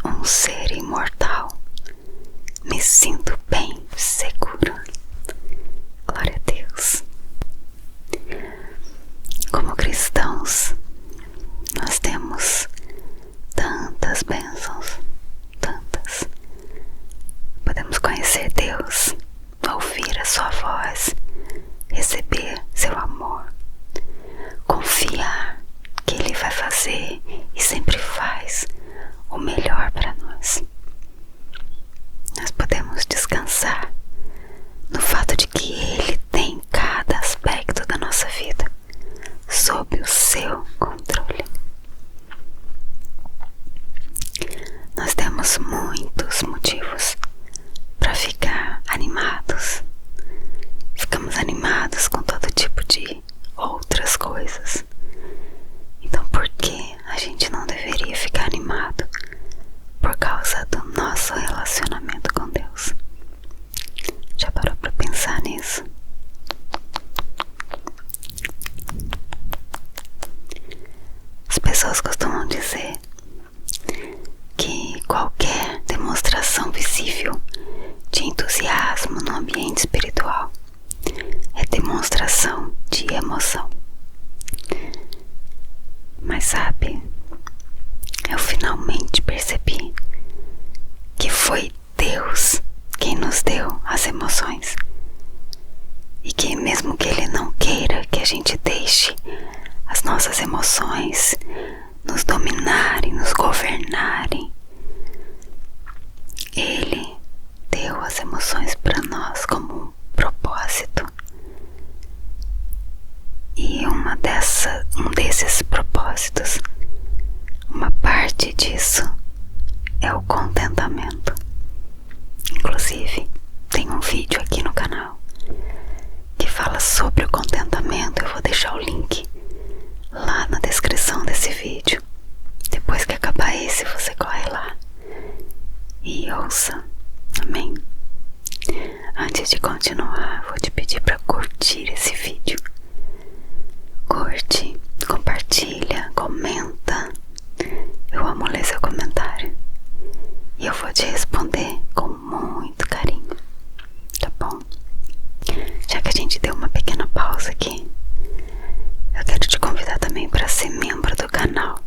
um ser imortal. Me sinto bem seguro. Glória a Deus. Como cristãos, nós temos tantas bênçãos, tantas. Podemos conhecer Deus, ouvir a sua voz, receber seu amor, confiar que Ele vai fazer e sempre faz o melhor para nós. Nós podemos descansar no fato de que Ele tem cada aspecto da nossa vida sob o seu controle. Nós temos muitos motivos para ficar animados. Ficamos animados com todo tipo de outras coisas. Então por que a gente não deveria ficar animado por causa do nosso relacionamento com Deus? Já parou para pensar nisso? As pessoas costumam dizer que qualquer demonstração visível de entusiasmo no ambiente espiritual é demonstração de emoção. Mas sabe, eu finalmente percebi que foi Deus quem nos deu as emoções e que mesmo que Ele não queira que a gente deixe as nossas emoções nos dominarem, nos governarem, Ele deu as emoções para nós como um propósito. E um desses propósitos, uma parte disso é o contentamento. Inclusive, tem um vídeo aqui no canal que fala sobre o contentamento. Eu vou deixar o link lá na descrição desse vídeo. Depois que acabar esse, você corre lá e ouça. Amém? Antes de continuar, vou te pedir para curtir esse vídeo. Curte, compartilha, comenta. Eu amo ler seu comentário e eu vou te responder com muito carinho, tá bom? Já que a gente deu uma pequena pausa aqui, eu quero te convidar também para ser membro do canal.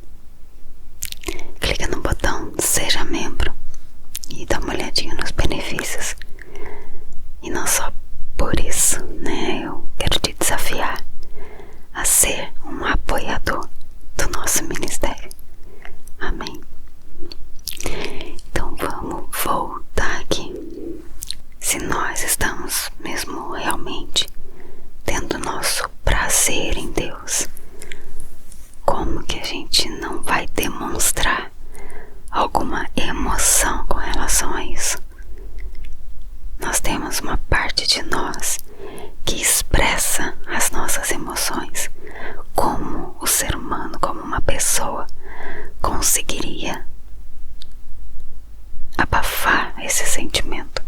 Clica no botão Seja Membro e dá uma olhadinha nos benefícios. E não só por isso, né? Eu quero te desafiar a ser um apoiador do nosso ministério. Amém? Então vamos voltar aqui. Se nós estamos mesmo realmente tendo nosso prazer em Deus, como que a gente não vai demonstrar alguma emoção com relação a isso? Nós temos uma parte de nós que expressa as nossas emoções. Como o ser humano, como uma pessoa, conseguiria abafar esse sentimento?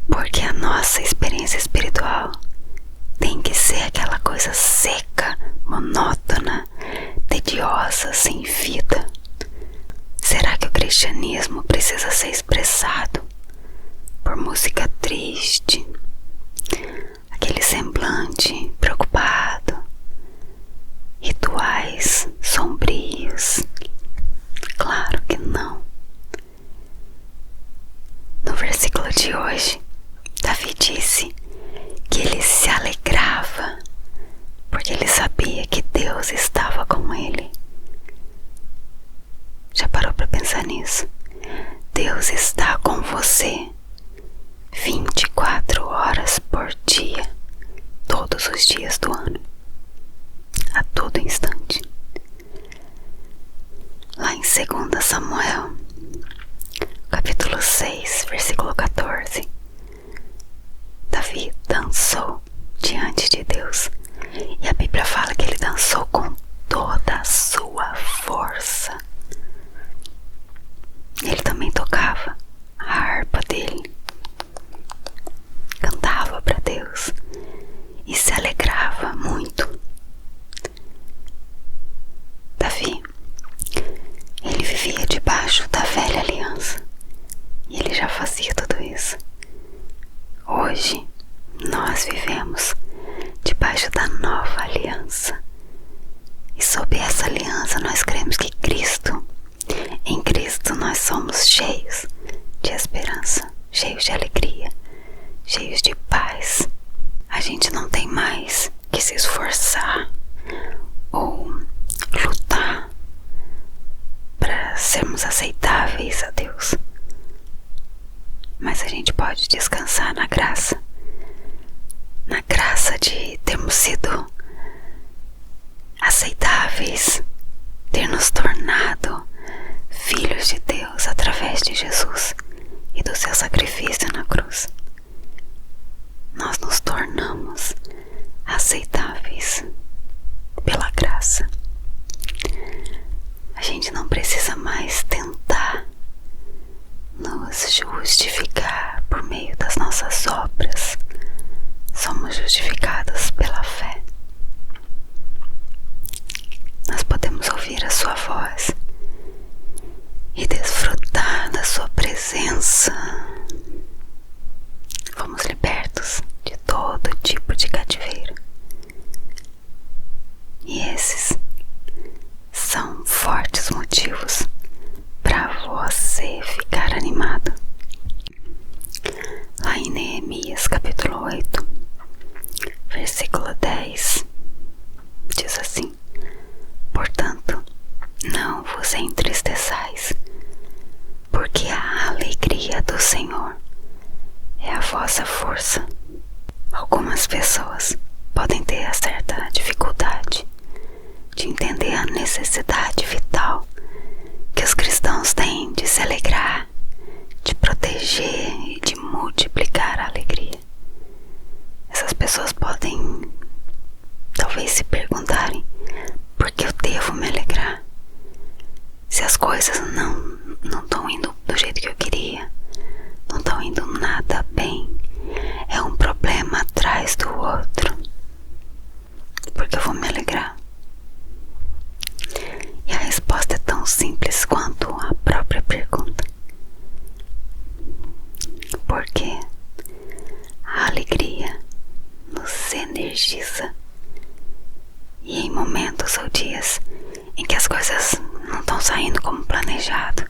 Porque a nossa experiência espiritual tem que ser aquela coisa seca, monótona, tediosa, sem vida. Será que o cristianismo precisa ser expressado por música triste, aquele semblante preocupado, rituais sombrios? Claro que não. No versículo de hoje, Davi disse que ele se alegrava porque ele sabia que Deus estava com ele. Já parou para pensar nisso? Deus está com você 24 horas por dia, todos os dias do ano, a todo instante. Lá em 2 Samuel, capítulo 6, versículo 14, Davi dançou diante de Deus. E a Bíblia fala que ele dançou com toda a sua força. Ele também tocava a harpa dele, cantava para Deus e se alegrava muito. Davi, ele vivia debaixo da velha aliança, e ele já fazia tudo isso. Hoje nós vivemos debaixo da nova aliança, e sob essa aliança nós cremos que em Cristo nós somos cheios de esperança, cheios de alegria, cheios de paz. A gente não tem mais que se esforçar ou lutar para sermos aceitáveis a Deus, mas a gente pode descansar na graça de termos sido aceitáveis, ter nos tornado filhos de Deus através de Jesus e do seu sacrifício na cruz. Nós nos tornamos aceitáveis pela graça. A gente não precisa mais tentar nos justificar por meio das nossas obras. Somos justificados pela fé. Nós podemos ouvir a sua voz e desfrutar da sua presença. Fomos libertos de todo tipo de cativeiro. E esses são fortes motivos para você ficar animado. Lá em Neemias capítulo 8, versículo 10, diz assim: portanto, não vos entristeçais, porque a alegria do Senhor é a vossa força. Algumas pessoas podem ter certa dificuldade de entender a necessidade vital que os cristãos têm de se alegrar, de proteger e de multiplicar a alegria. Essas pessoas podem talvez se perguntarem: por que eu devo me alegrar? Se as coisas não estão indo do jeito que eu queria, não estão indo nada bem, é um problema atrás do outro, por que eu vou me alegrar? E a resposta é tão simples quanto a própria pergunta. Porque a alegria nos energiza, e em momentos ou dias em que as coisas não estão saindo como planejado,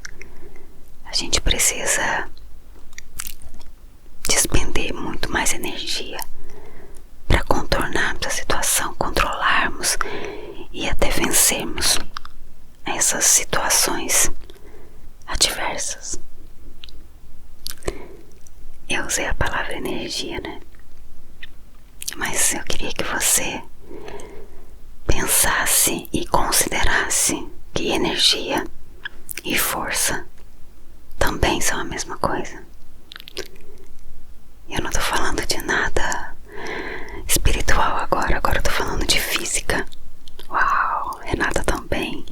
a gente precisa despender muito mais energia para contornarmos a situação, controlarmos e até vencermos essas situações adversas. Eu usei a palavra energia, né? Mas eu queria que você pensasse e considerasse que energia e força também são a mesma coisa. Eu não tô falando de nada espiritual agora eu tô falando de física. Uau, Renata também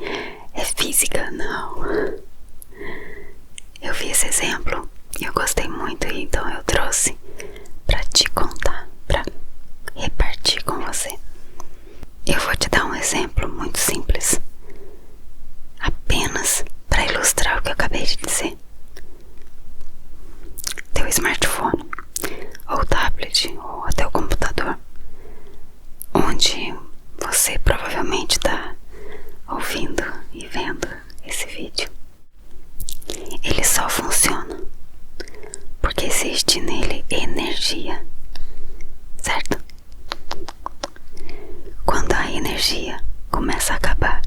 é física? Não. Eu vi esse exemplo e eu gostei muito, e então eu trouxe pra te contar, pra repartir com você. Eu vou te dar um exemplo muito simples, apenas para ilustrar o que eu acabei de dizer. Teu smartphone, ou tablet, ou até o computador, onde você provavelmente está ouvindo e vendo esse vídeo, ele só funciona porque existe nele energia, certo? Quando a energia começa a acabar,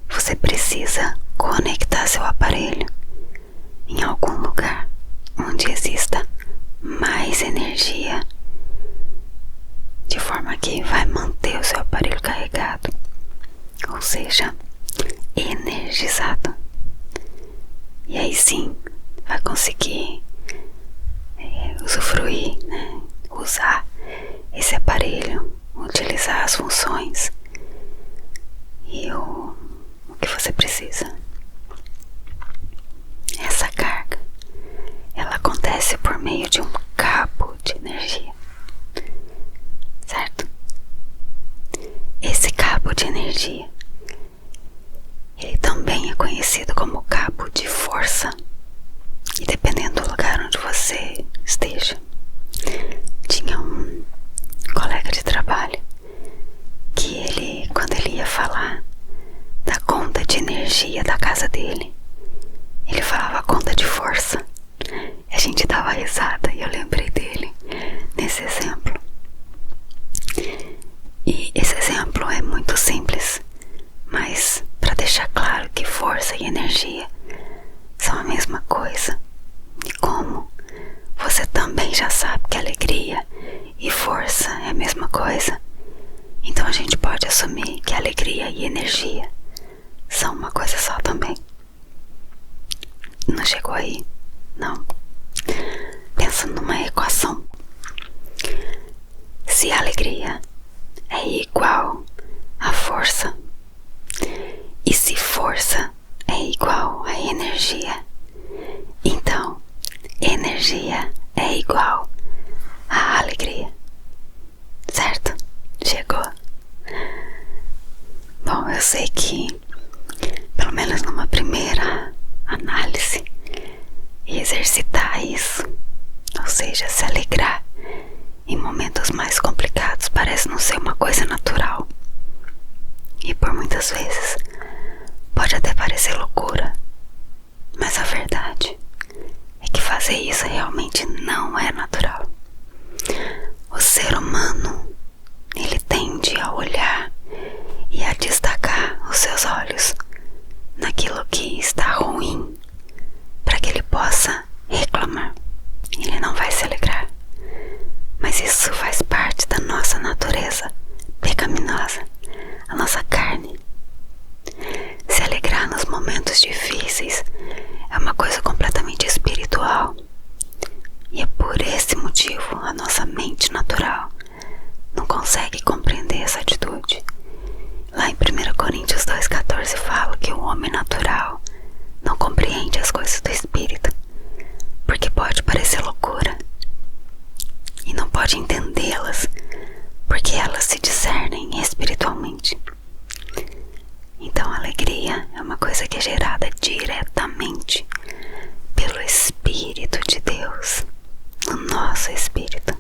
você precisa conectar seu aparelho em algum lugar onde exista mais energia, de forma que vai manter o seu aparelho carregado, ou seja, energizado. E aí sim vai conseguir usufruir, né? Usar esse aparelho, utilizar as funções e o que você precisa. Essa carga, ela acontece por meio de um cabo de energia, certo? Esse cabo de energia, ele também é conhecido como cabo energia da casa dele. Ele falava conta de força. A gente dava risada e eu lembrei dele nesse exemplo. E esse exemplo é muito simples, mas para deixar claro que força e energia são a mesma coisa. E como você também já sabe que alegria e força é a mesma coisa, então a gente pode assumir que alegria e energia são uma coisa só também. Não chegou aí? Não. Pensa numa equação. Se a alegria é igual a força, e se força é igual a energia, então energia é igual a alegria. Certo? Chegou? Bom, eu sei que pelo menos numa primeira análise, exercitar isso, ou seja, se alegrar em momentos mais complicados, parece não ser uma coisa natural. E por muitas vezes pode até parecer loucura, mas a verdade é que fazer isso realmente não é natural. O ser humano, ele tende a olhar e a destacar os seus olhos naquilo que está ruim, para que ele possa reclamar. Ele não vai se alegrar, mas isso faz parte da nossa natureza pecaminosa, a nossa carne. Se alegrar nos momentos difíceis é uma coisa completamente espiritual, e é por esse motivo a nossa mente natural não consegue compreender essa atitude. Lá em 1 Coríntios 2,14 fala que o homem natural não compreende as coisas do Espírito, porque pode parecer loucura, e não pode entendê-las, porque elas se discernem espiritualmente. Então a alegria é uma coisa que é gerada diretamente pelo Espírito de Deus, no nosso espírito.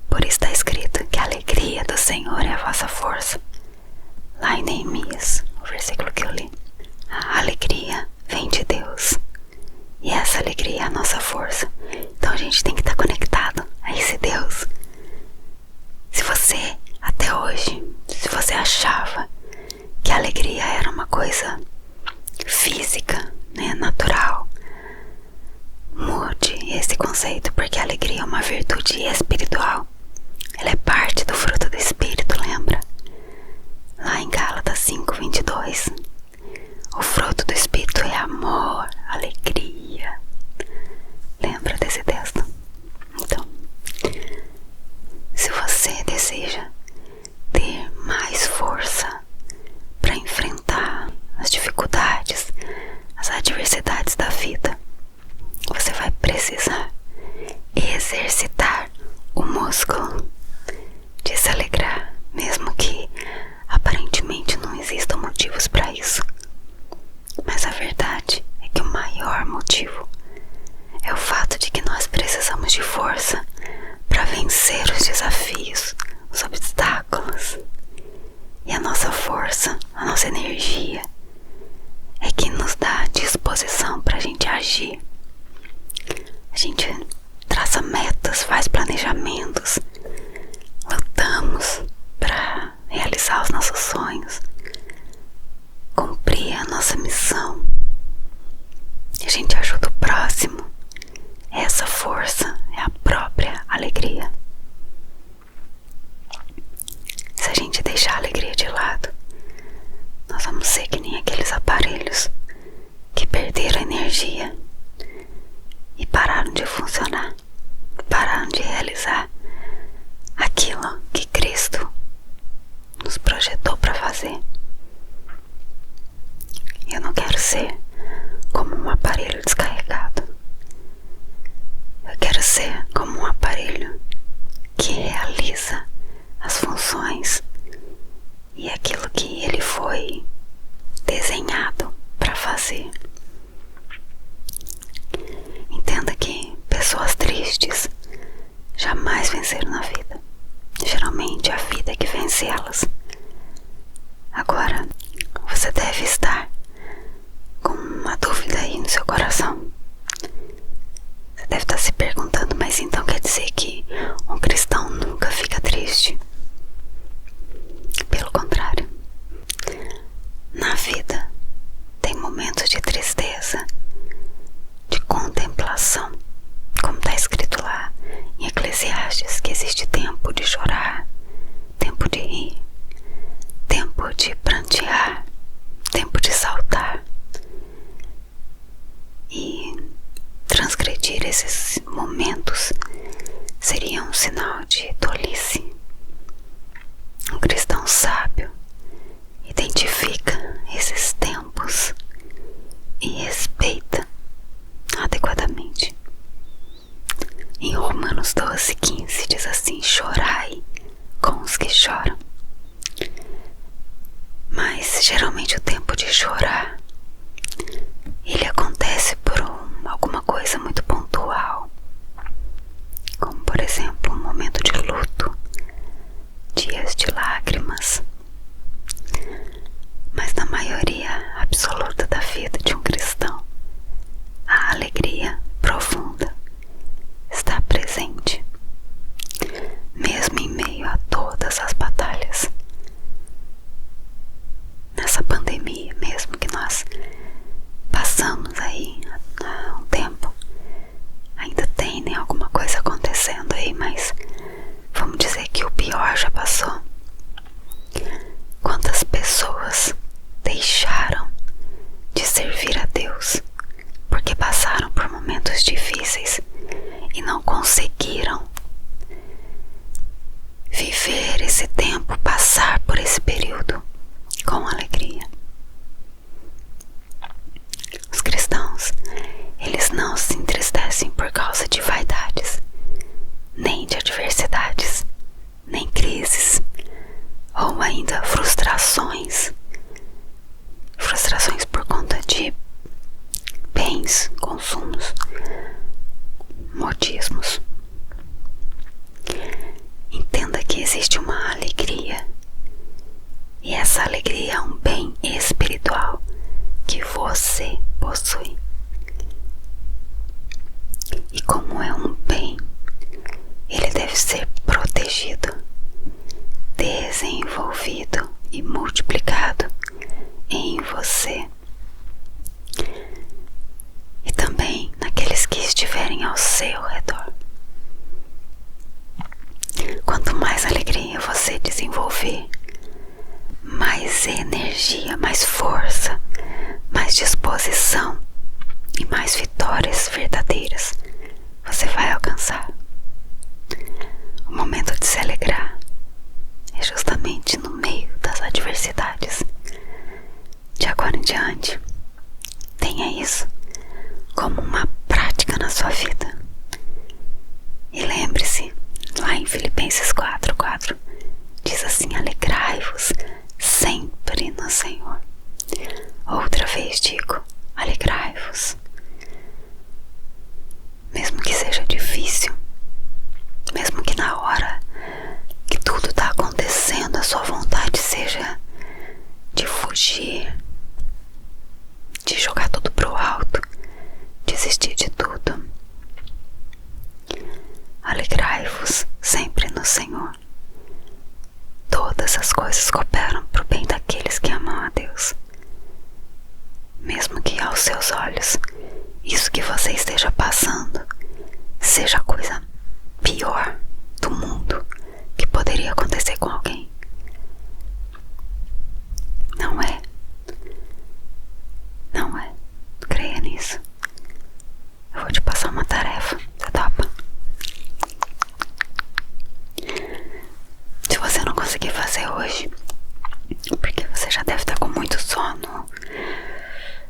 Por isso está escrito que a alegria do Senhor é a vossa força. Lá em Neemias, o versículo que eu li. A alegria vem de Deus, e essa alegria é a nossa força. Então a gente tem que estar conectado a esse Deus. Se você, até hoje, se você achava que a alegria era uma coisa física, né, natural, mude esse conceito, porque a alegria é uma virtude espiritual. Ela é parte do fruto do Espírito, lembra? Lá em Gálatas 5:22, o fruto do Espírito é amor, alegria. Lembra desse texto? Então, se você deseja ter mais força para enfrentar as dificuldades, as adversidades da vida, você vai precisar exercitar o músculo de se alegrar, mesmo que aparentemente não existam motivos para isso. Mas a verdade é que o maior motivo é o fato de que nós precisamos de força para vencer os desafios, os obstáculos. E a nossa força, a nossa energia é que nos dá disposição para a gente agir. A gente traça metas, faz planejamentos, lutamos para realizar os nossos sonhos, cumprir a nossa missão. E a gente ajuda o próximo. Essa força é a própria alegria. Se a gente deixar a alegria de lado, nós vamos ser que nem aqueles aparelhos que perderam energia e pararam de funcionar, pararam de realizar aquilo que Cristo nos projetou para fazer. Eu não quero ser como um aparelho descarregado. Eu quero ser como um aparelho que realiza as funções e aquilo que ele foi desenhado para fazer. Entenda que pessoas tristes jamais venceram na vida. Geralmente a vida é que vence elas. Agora, você deve estar esses momentos seriam um sinal de tolice. Um cristão sábio identifica esses tempos e respeita adequadamente. Em Romanos 12:15 diz assim: chorai com os que choram. Mas geralmente o tempo de chorar, ele acontece por alguma coisa muito pontual, como por exemplo um momento de luto, dias de lágrimas. Mas na maioria absoluta da vida de um cristão, a alegria profunda está presente, mesmo em meio a todas as batalhas. Nessa pandemia mesmo que nós passamos aí há um tempo, ainda tem alguma coisa acontecendo aí, mas vamos dizer que o pior já passou. Quantas pessoas deixaram de servir a Deus porque passaram por momentos difíceis e não conseguiram viver esse tempo, passar por esse período com alegria. Os cristãos, eles não se entristecem por causa de vaidades, nem de adversidades, nem crises, ou ainda frustrações por conta de bens, consumos, modismos. Entenda que existe uma alegria, e essa alegria é um bem espiritual que você possui. E como é um bem, ele deve ser protegido, desenvolvido e multiplicado em você e também naqueles que estiverem ao seu redor. Quanto mais alegria você desenvolver, mais energia, mais força, mais disposição e mais vitórias verdadeiras você vai alcançar. O momento de se alegrar é justamente no meio das adversidades. De agora em diante, tenha isso como uma prática na sua vida. E lembre-se, lá em Filipenses 4:4 diz assim: alegrai-vos sempre no Senhor. Outra vez digo, alegrai-vos. Mesmo que seja difícil, mesmo que na hora que tudo está acontecendo a sua vontade seja de fugir, de jogar tudo pro alto, desistir de tudo, alegrai-vos sempre no Senhor. Todas as coisas cooperam para o bem daqueles que amam a Deus. Mesmo que aos seus olhos isso que você esteja passando seja a coisa pior do mundo que poderia acontecer com alguém, não é. Não é. Creia nisso. Eu vou te passar uma tarefa. Você topa? Se você não conseguir fazer hoje, porque você já deve estar com muito sono,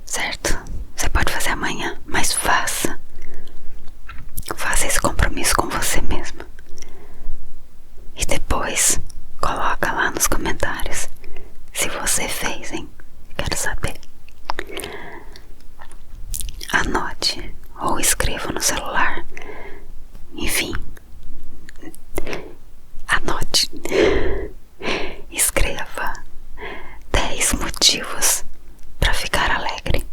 certo? Você pode fazer amanhã, mas faça esse compromisso com você mesmo. E depois coloca lá nos comentários se você fez, hein? Quero saber. Anote ou escreva no celular. Enfim, anote. Escreva 10 motivos para ficar alegre.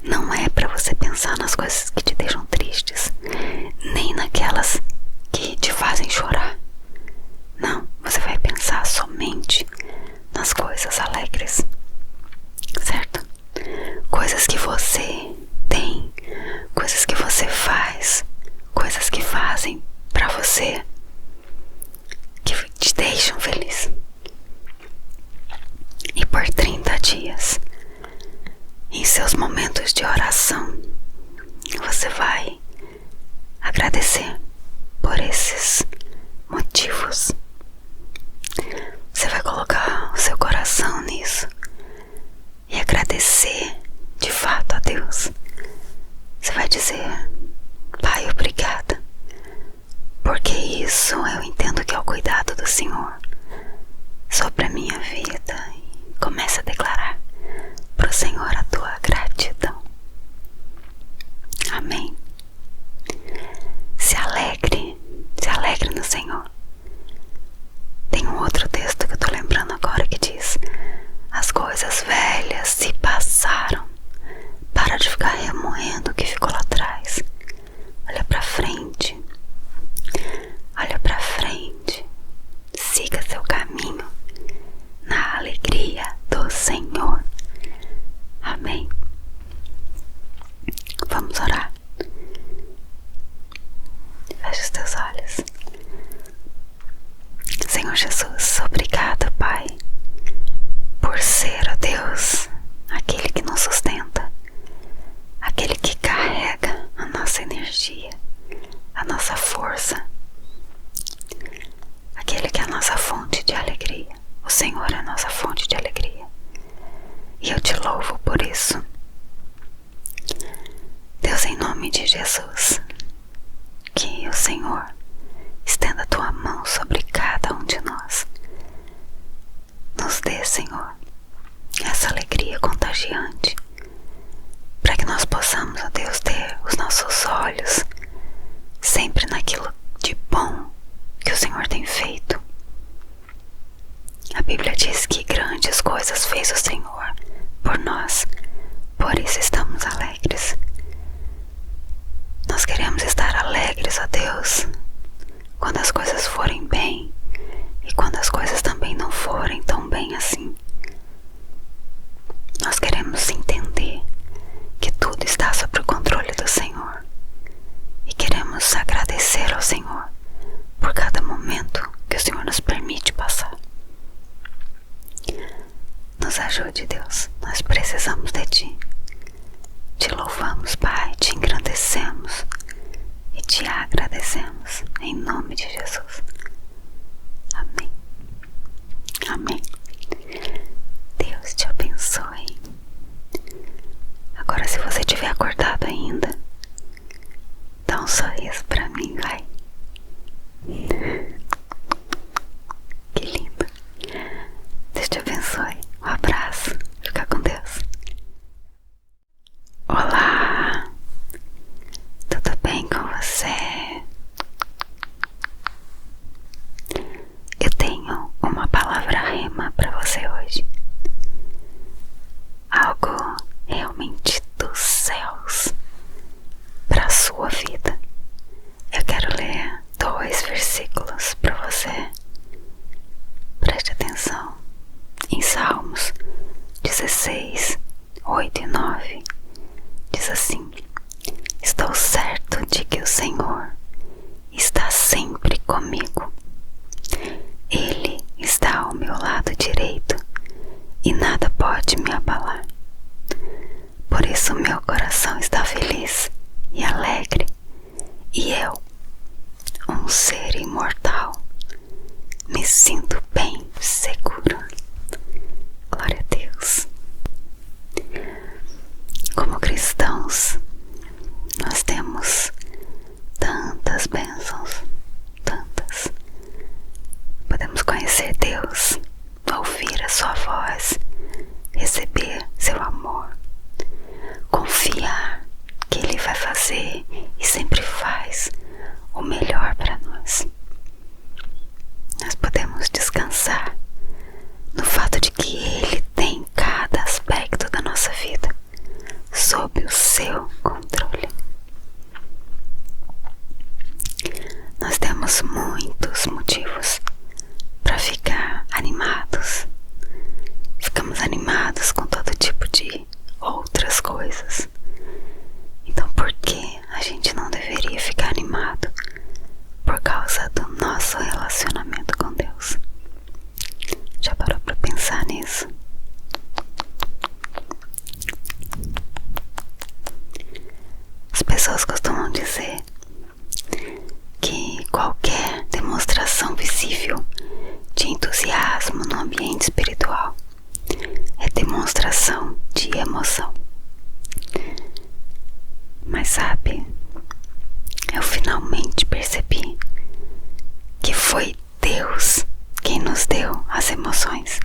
Não é para você pensar nas coisas que te deixam tristes, nem naquelas que te fazem chorar. Não, você vai pensar somente nas coisas alegres, certo? Coisas que você tem, coisas que você faz, coisas que fazem pra você, que te deixam feliz. E por 30 dias, em seus momentos de oração, você vai agradecer por esses motivos. Você vai colocar o seu coração nisso e agradecer de fato a Deus. Você vai dizer: Pai, obrigada, porque isso eu entendo que é o cuidado do Senhor sobre a minha vida. E comece a declarar para o Senhor a tua gratidão. Amém. Se alegre no Senhor. Tem um outro texto que eu tô lembrando agora que diz: as coisas velhas se passaram. Para de ficar remoendo o que ficou lá atrás. Olha pra frente. Olha pra frente. Siga seu caminho na alegria do Senhor. Amém. Vamos orar. Feche os teus olhos. Senhor Jesus, obrigada, Pai, por ser, ó Deus, aquele que nos sustenta, aquele que carrega a nossa energia, a nossa força, aquele que é a nossa fonte de alegria. O Senhor é a nossa fonte de alegria. E eu te louvo por isso. Deus, em nome de Jesus, que o Senhor estenda a tua mão sobre cada um de nós. Nos dê, Senhor, essa alegria contagiante, para que nós possamos, ó Deus, ter os nossos olhos sempre naquilo de bom que o Senhor tem feito. A Bíblia diz que grandes coisas fez o Senhor por nós, por isso estamos alegres. Nós queremos estar alegres, ó Deus, quando as coisas forem bem e quando as coisas também não forem tão bem assim. Nós queremos entender que tudo está sob o controle do Senhor e queremos agradecer ao Senhor por cada momento que o Senhor nos permite passar. Nos ajude, Deus, nós precisamos de Ti. Te louvamos, Pai, te engrandecemos e te agradecemos, em nome de Jesus. Amém. Amém. Deus te abençoe. Agora, se você estiver acordado ainda, dá um sorriso pra mim, vai. Que lindo. Deus te abençoe. Um abraço. Fica com Deus. Olá, tudo bem com você? Eu tenho uma palavra rema para você hoje. Algo realmente dos céus para a sua vida. Eu quero ler 2 versículos para você. Preste atenção. Em Salmos 16, 8 e 9. Diz assim: estou certo de que o Senhor está sempre comigo. Ele está ao meu lado direito e nada pode me abalar. Por isso meu coração está feliz e alegre, e eu, um ser imortal, me sinto bem seguro. Glória a Deus. Como cristãos, nós temos tantas bênçãos, tantas. Podemos conhecer Deus, ouvir a sua voz, receber seu amor, confiar que Ele vai fazer e sempre faz o melhor para nós. Nós podemos descansar no fato de que Ele tem cada aspecto da nossa vida sob o seu controle. Nós temos muitos motivos para ficar animados. Ficamos animados com todo tipo de outras coisas. Então por que a gente não deveria ficar animado por causa do nosso relacionamento com Deus? Já parou para pensar nisso? As pessoas costumam dizer que qualquer demonstração visível de entusiasmo no ambiente espiritual é demonstração de emoção. Mas sabe, eu finalmente percebi que foi Deus quem nos deu as emoções.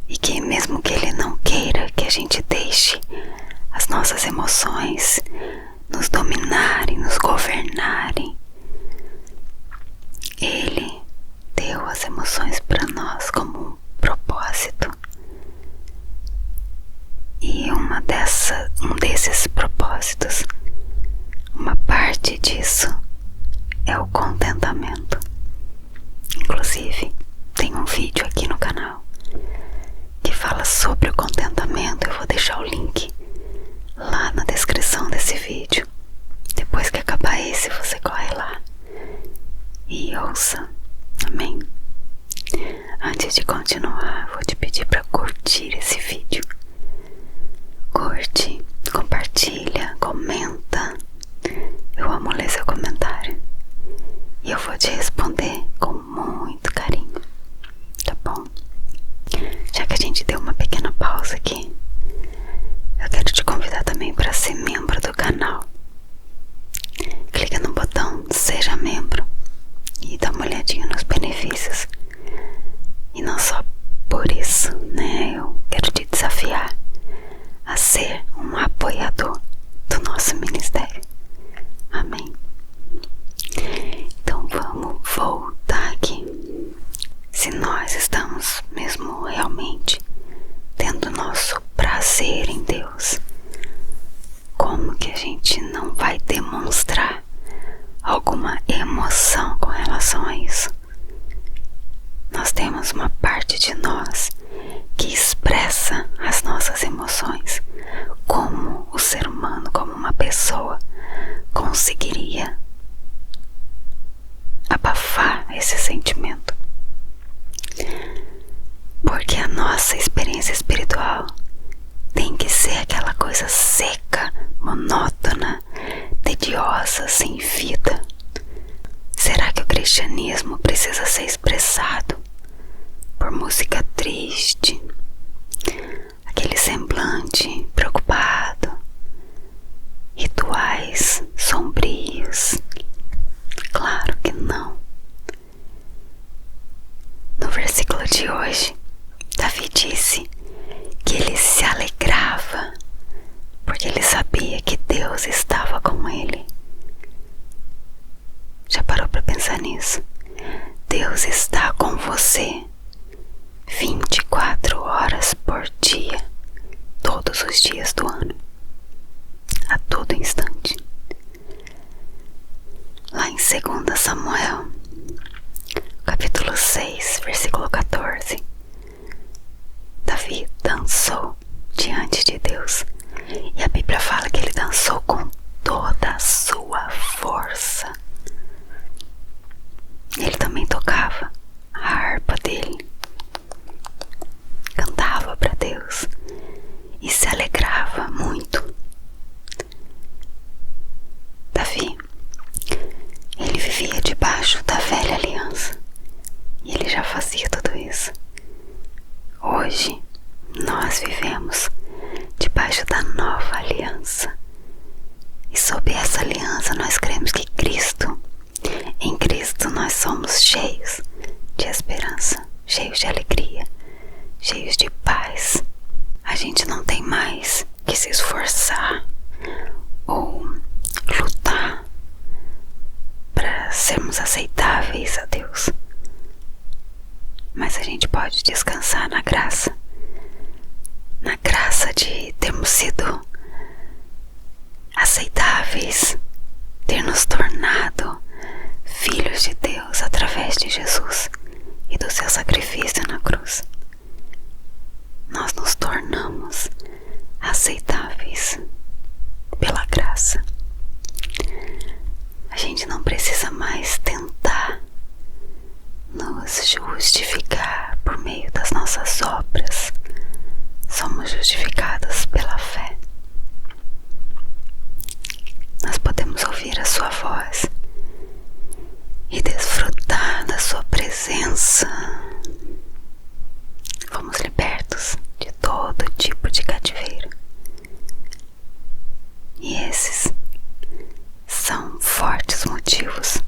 E que mesmo que Ele não queira que a gente deixe as nossas emoções nos dominarem, nos governarem, Ele deu as emoções para nós como um propósito. E um desses propósitos, uma parte disso é o contentamento. Inclusive, tem um vídeo aqui no canal que fala sobre o contentamento. Eu vou deixar o link lá na descrição desse vídeo. Depois que acabar esse, você corre lá e ouça. Amém? Antes de continuar, vou te pedir para curtir esse vídeo. Curte, compartilha, comenta. Eu amo ler seu comentário e eu vou te responder com muito carinho, tá bom? Já que a gente deu uma pequena pausa aqui, eu quero te convidar também para ser membro do canal. Clica no botão Seja Membro e dá uma olhadinha nos benefícios. E não só por isso, né? Eu quero te desafiar a ser um apoiador do nosso ministério. Amém? Então vamos voltar aqui. Se nós estamos mesmo realmente tendo nosso prazer em Deus, como que a gente não vai demonstrar alguma emoção com relação a isso? Nós temos uma parte de nós que expressa as nossas emoções. Como o ser humano, como uma pessoa, conseguiria abafar esse sentimento? Porque a nossa experiência espiritual tem que ser aquela coisa seca, monótona, tediosa, sem vida. Será que o cristianismo precisa ser expressado por música triste, aquele semblante preocupado, rituais sombrios? Claro que não. No versículo de hoje, Davi disse que ele se alegrava porque ele sabia que Deus estava com ele. Já parou para pensar nisso? Deus está com você 24 horas por dia, todos os dias do ano, a todo instante. Lá em 2 Samuel, capítulo 6, versículo 14, Davi dançou diante de Deus. E a Bíblia fala que ele dançou com toda a sua força. Ele também tocava a harpa dele, cantava para Deus e se alegrava muito. Davi, ele vivia debaixo da velha aliança e ele já fazia tudo isso. Hoje nós vivemos debaixo da nova aliança, e sob essa aliança nós cremos que em Cristo nós somos cheios de esperança, cheios de alegria, cheios de paz. A gente não tem mais que se esforçar ou lutar para sermos aceitáveis a Deus, mas a gente pode descansar na graça de termos sido aceitáveis, ter nos tornado filhos de Deus através de Jesus e do seu sacrifício na cruz. Nós nos tornamos aceitáveis pela graça. A gente não precisa mais tentar nos justificar por meio das nossas obras. Somos justificados pela fé. Nós podemos a sua voz e desfrutar da sua presença. Fomos libertos de todo tipo de cativeiro. E esses são fortes motivos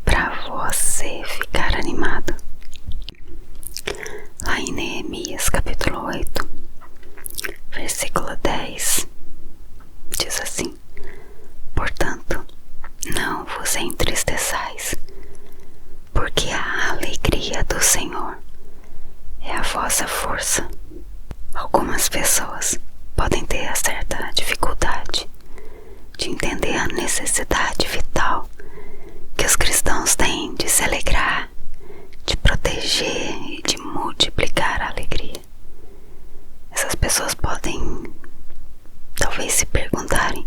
para você ficar animado. Lá em Neemias capítulo 8, versículo 10, diz assim: portanto, não vos entristeçais, porque a alegria do Senhor é a vossa força. Algumas pessoas podem ter certa dificuldade de entender a necessidade vital que os cristãos têm de se alegrar, de proteger e de multiplicar a alegria. Essas pessoas podem talvez se perguntarem: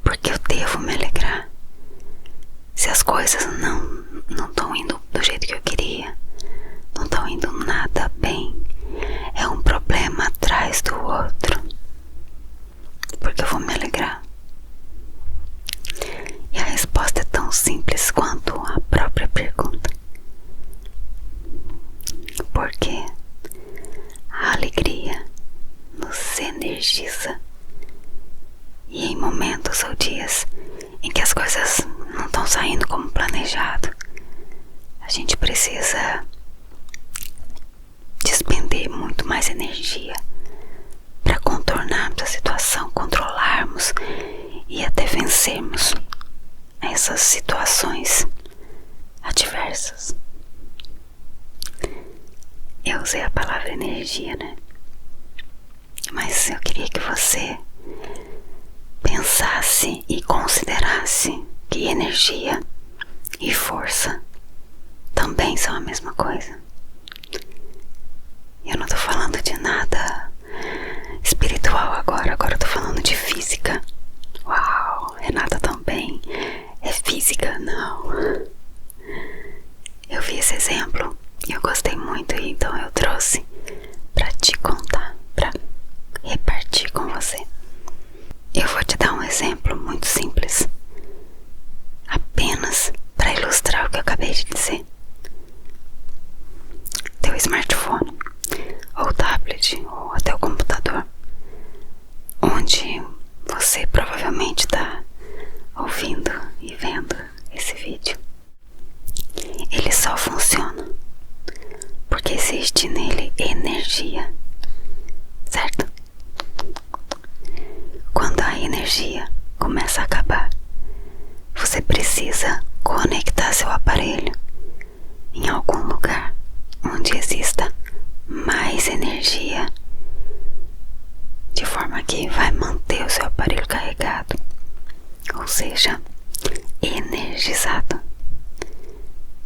por que eu devo me alegrar? Se as coisas não estão indo do jeito que eu queria, não estão indo nada bem, é um problema atrás do outro, por que eu vou me alegrar? E a resposta é tão simples quanto a própria pergunta. Porque a alegria nos energiza. E em momentos ou dias em que as coisas não estão saindo como planejado, a gente precisa despender muito mais energia para contornarmos a situação, controlarmos e até vencermos essas situações adversas. Eu usei a palavra energia, né? Mas eu queria que você pensasse e considerasse que energia e força também são a mesma coisa. Eu não tô falando de nada espiritual agora eu tô falando de física. Uau, Renata também é física? Não. Eu vi esse exemplo e eu gostei muito, e então eu trouxe pra te contar, pra repartir com você. Eu vou te dar um exemplo muito simples, apenas para ilustrar o que eu acabei de dizer. Teu smartphone, ou tablet, ou até o computador, onde você provavelmente está ouvindo e vendo esse vídeo, ele só funciona porque existe nele energia, certo? Quando a energia começa a acabar, você precisa conectar seu aparelho em algum lugar onde exista mais energia, de forma que vai manter o seu aparelho carregado, ou seja, energizado.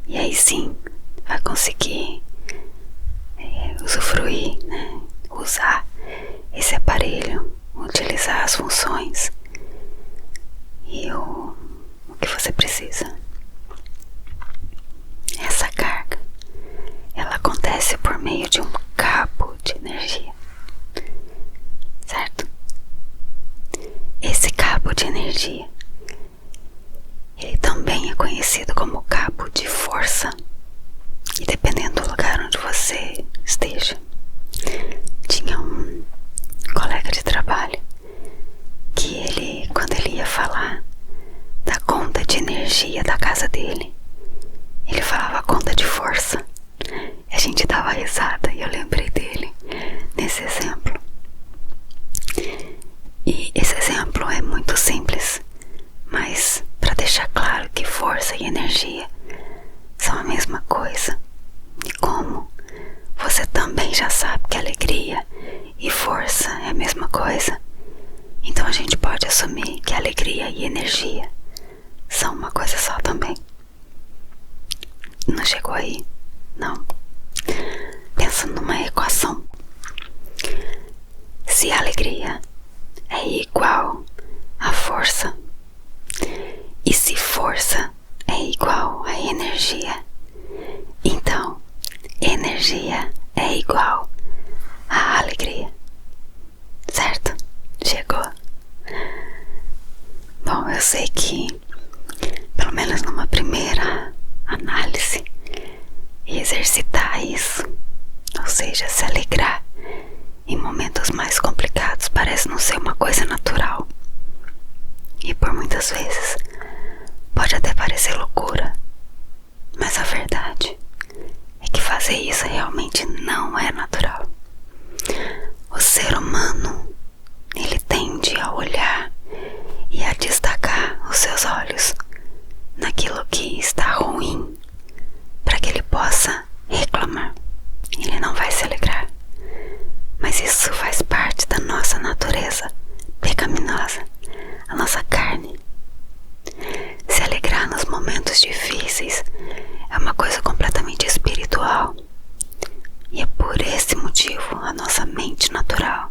E aí sim vai conseguir usufruir, né? Usar esse aparelho, utilizar as funções e o que você precisa. Essa carga, ela acontece por meio de um cabo de energia, certo? Esse cabo de energia, ele também é conhecido como cabo de força. E dependendo do lugar onde você esteja, tinha um colega de trabalho que ele, quando ele ia falar da conta de energia da casa dele, ele falava conta de força. A gente dava risada e eu lembrei dele nesse exemplo. E esse exemplo é muito simples, mas para deixar claro que força e energia são a mesma coisa, e como você também já sabe que alegria e força é a mesma coisa, então a gente pode assumir que alegria e energia são uma coisa só também. Não chegou aí? Não. Pensa numa equação. Se a alegria é igual a força, e se força é igual a energia, então energia é igual a alegria, certo? Chegou? Bom, eu sei que a isso. Ou seja, se alegrar em momentos mais complicados parece não ser uma coisa natural. E por muitas vezes pode até parecer loucura, mas a verdade é que fazer isso realmente não é natural. O ser humano, ele tende a olhar e a destacar os seus olhos naquilo que está ruim, para que ele possa reclamar. Ele não vai se alegrar, mas isso faz parte da nossa natureza pecaminosa, a nossa carne. Se alegrar nos momentos difíceis é uma coisa completamente espiritual, e é por esse motivo a nossa mente natural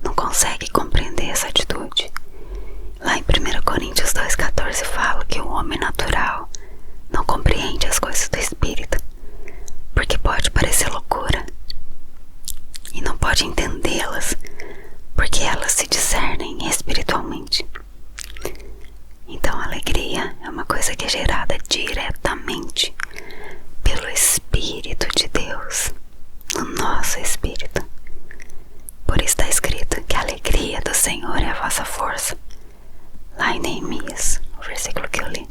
não consegue compreender essa atitude. Lá em 1 Coríntios 2,14 fala que o homem natural não compreende as coisas do Espírito, porque pode parecer loucura, e não pode entendê-las, porque elas se discernem espiritualmente. Então a alegria é uma coisa que é gerada diretamente pelo Espírito de Deus, no nosso espírito. Por isso está escrito que a alegria do Senhor é a vossa força. Lá em Neemias, o versículo que eu li.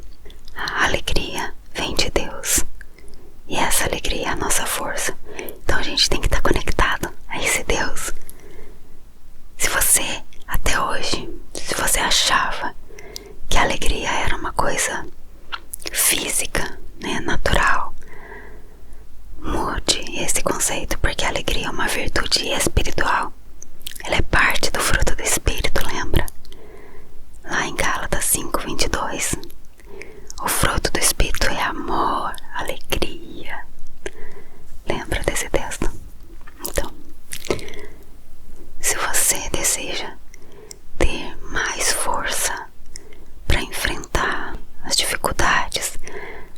A alegria vem de Deus, e essa alegria é a nossa força. Então a gente tem que estar conectado a esse Deus. Se você, até hoje, se você achava que a alegria era uma coisa física, né, natural, mude esse conceito, porque a alegria é uma virtude espiritual. Ela é parte do fruto do Espírito, lembra? Lá em Gálatas 5:22, o fruto do Espírito é amor, alegria. Lembra desse texto? Então, se você deseja ter mais força para enfrentar as dificuldades,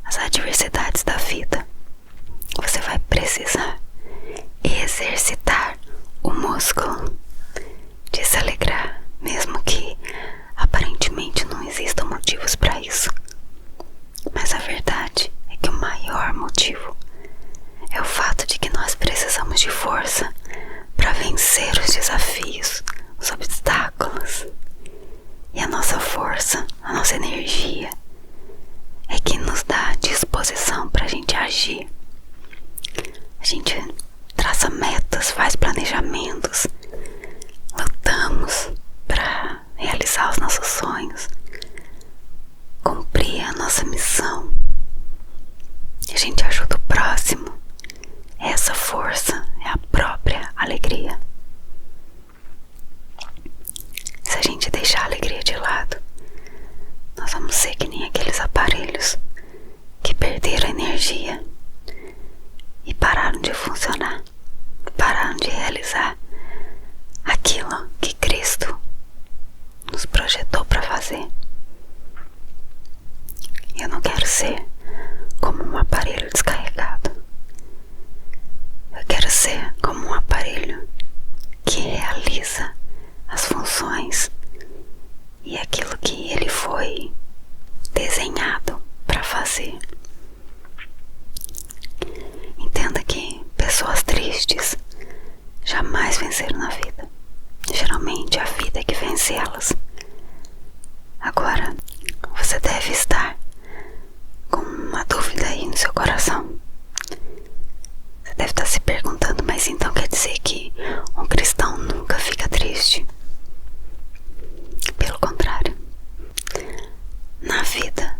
as adversidades da vida, você vai precisar exercitar o músculo de se alegrar, mesmo que aparentemente não existam motivos para isso. Mas a verdade é que o maior motivo é o fato de que nós precisamos de força para vencer os desafios, os obstáculos. E a nossa força, a nossa energia é que nos dá disposição para a gente agir. A gente traça metas, faz planejamentos, lutamos para realizar os nossos sonhos, cumprir a nossa missão. E a gente ajuda o próximo. Essa força é a própria alegria. Se a gente deixar a alegria de lado, nós vamos ser que nem aqueles aparelhos que perderam energia e pararam de funcionar, pararam de realizar aquilo que Cristo nos projetou para fazer. Eu não quero ser como um aparelho descarregado. Eu quero ser como um aparelho que realiza as funções e aquilo que ele foi desenhado para fazer. Entenda que pessoas tristes jamais venceram na vida. Geralmente a vida é que vence elas. Agora, você deve estar com uma dúvida aí no seu coração. Você deve estar se perguntando, mas então quer dizer que um cristão nunca fica triste? Pelo contrário, na vida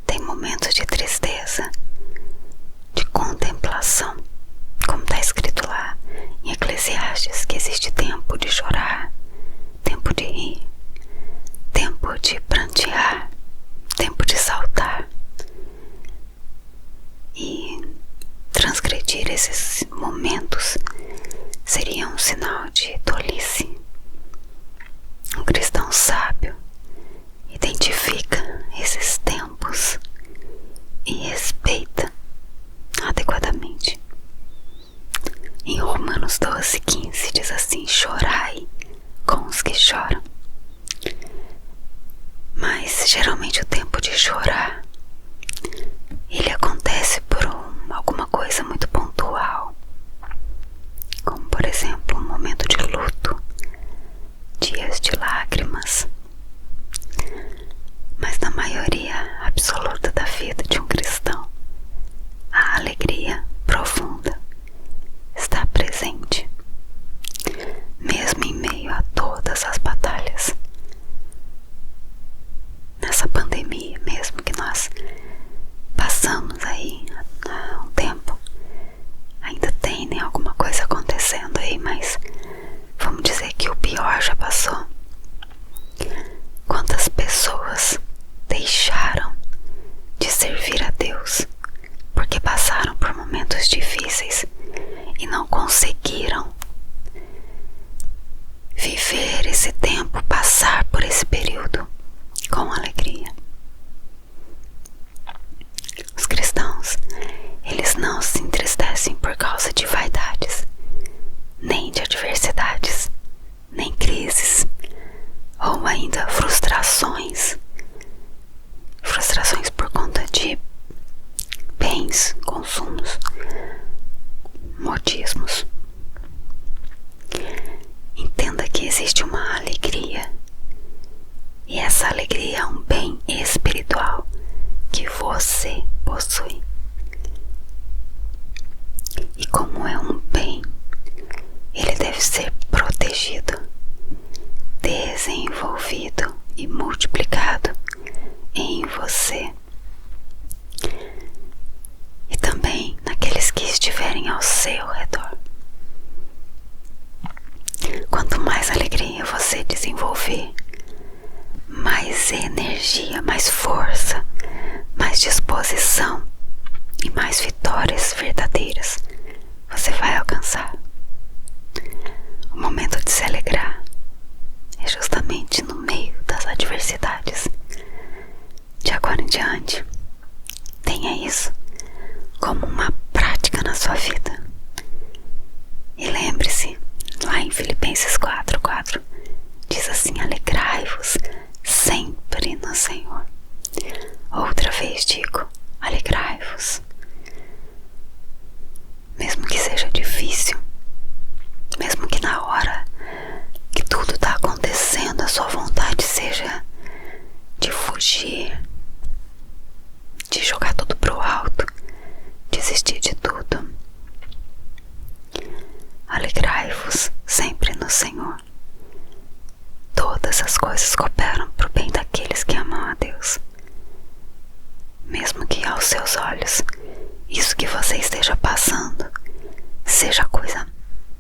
tem momentos de tristeza, de contemplação, como está escrito lá em Eclesiastes, que existe tempo de chorar, tempo de rir, tempo de prantear, tempo de saltar. E transgredir esses momentos seria um sinal de tolice. Um cristão sábio identifica esses tempos e respeita adequadamente. Em Romanos 12:15 diz assim: chorai com os que choram. Mas geralmente o tempo de chorar, ele acontece por alguma coisa muito pontual. exemplo, um momento de luto, dias de lágrimas. Mas na maioria absoluta da vida de um cristão, a alegria profunda está presente, mesmo em meio a todas as batalhas. Nessa pandemia mesmo que nós passamos aí há um tempo, ainda tem, né, alguma coisa acontecendo aí, mas vamos dizer que o pior já passou. Quantas pessoas deixaram de servir a Deus porque passaram por momentos difíceis e não conseguiram viver esse tempo, passar por esse período com alegria. Os cristãos, eles não se entristecem por causa de vaidades, nem de adversidades, nem crises, ou ainda frustrações por conta de bens, consumos, modismos. Entenda que existe uma alegria, e essa alegria é um bem espiritual que você possui. E como é um bem, ele deve ser protegido, desenvolvido e multiplicado em você e também naqueles que estiverem ao seu redor. Quanto mais alegria você desenvolver, mais energia, mais força, mais disposição e mais vitórias verdadeiras você vai alcançar. O momento de se alegrar é justamente no meio das adversidades. De agora em diante, tenha isso como uma prática na sua vida. E lembre-se, lá em Filipenses 4:4, diz assim: alegrai-vos sempre no Senhor. Outra vez digo, alegrai-vos. Mesmo que seja difícil, mesmo que na hora que tudo está acontecendo, a sua vontade seja de fugir, de jogar tudo pro alto, desistir de tudo. Alegrai-vos sempre no Senhor. Todas as coisas cooperam para o bem daqueles que amam a Deus. Mesmo que aos seus olhos isso que você esteja passando seja a coisa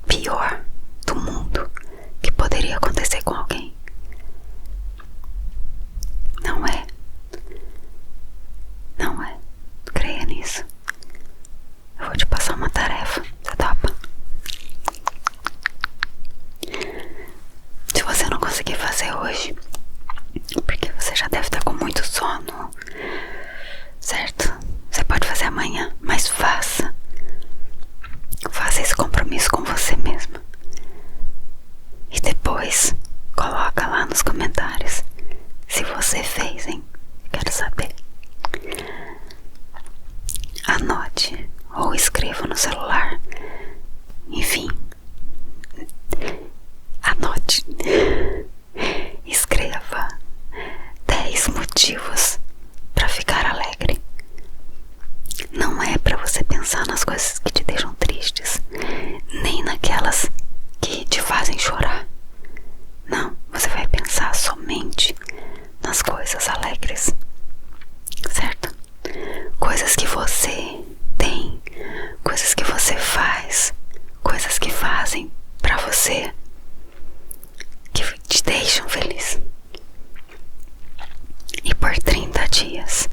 pior do mundo que poderia acontecer com alguém, não é. Não é. Creia nisso. Eu vou te passar uma tarefa. Você topa? Se você não conseguir fazer hoje, porque você já deve estar com muito sono, certo? Você pode fazer amanhã, mas faça esse compromisso com você mesmo. E depois coloca lá nos comentários se você fez, hein? Quero saber. Anote ou escreva no celular. Enfim, anote. Escreva 10 motivos para ficar alegre. Não é para você pensar nas coisas que te deixam tristes, nem naquelas que te fazem chorar. Não, você vai pensar somente nas coisas alegres, certo? Coisas que você tem, coisas que você faz, coisas que fazem pra você, que te deixam feliz. E por 30 dias,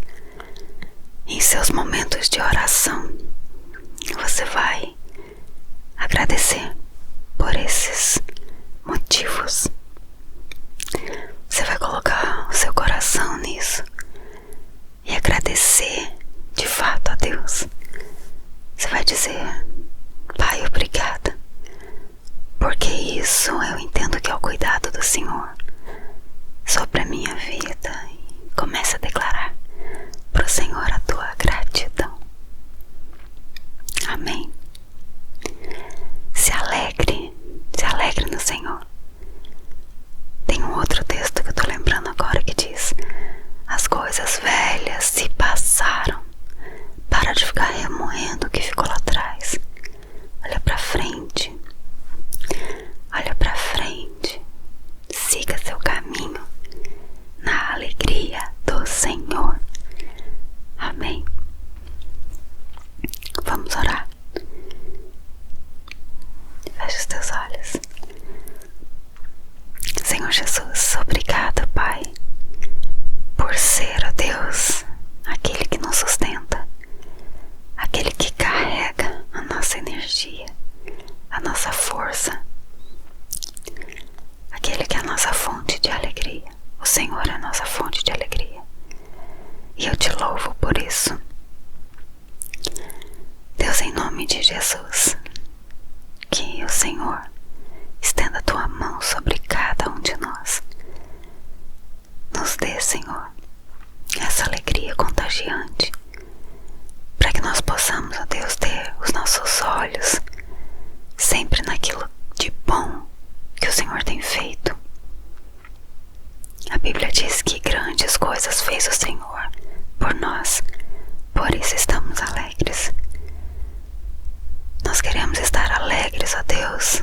em seus momentos de oração, você vai agradecer por esses motivos. Você vai colocar o seu coração nisso e agradecer de fato a Deus. Você vai dizer: Pai, obrigada, porque isso eu entendo que é o cuidado do Senhor sobre a minha vida. E comece a declarar para o Senhor a tua gratidão. Amém. Se alegre alegre no Senhor. Tem um outro texto que eu tô lembrando agora que diz: as coisas velhas se passaram. Para de ficar remoendo o que ficou lá atrás. Olha pra frente. Olha pra frente. Siga seu caminho na alegria do Senhor. Amém. Vamos orar. Feche os teus olhos. Senhor Jesus, obrigada, Pai, por ser, ó Deus, aquele que nos sustenta, aquele que carrega a nossa energia, a nossa força, aquele que é a nossa fonte de alegria. O Senhor é a nossa fonte de alegria. E eu te louvo por isso. Deus, em nome de Jesus, que o Senhor estenda a tua mão sobre cada um de nós. Nos dê, Senhor, essa alegria contagiante, para que nós possamos, ó Deus, ter os nossos olhos sempre naquilo de bom que o Senhor tem feito. A Bíblia diz que grandes coisas fez o Senhor por nós, por isso estamos alegres. Nós queremos estar alegres, ó Deus,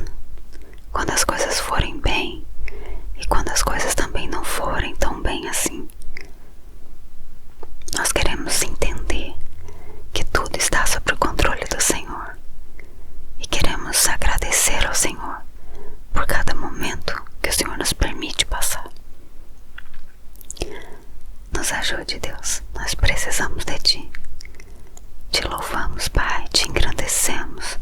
quando as coisas forem bem e quando as coisas também não forem tão bem assim. Nós queremos entender que tudo está sob o controle do Senhor e queremos agradecer ao Senhor por cada momento que o Senhor nos permite passar. Nos ajude, Deus, nós precisamos de Ti. Te louvamos, Pai, te engrandecemos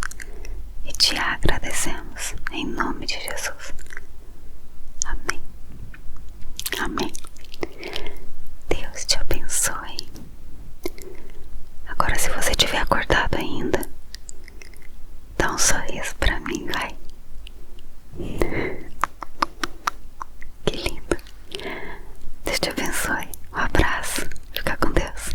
e te agradecemos, em nome de Jesus. Amém. Amém. Deus te abençoe. Agora, se você estiver acordado ainda, dá um sorriso pra mim, vai. Que lindo. Deus te abençoe. Um abraço. Fica com Deus.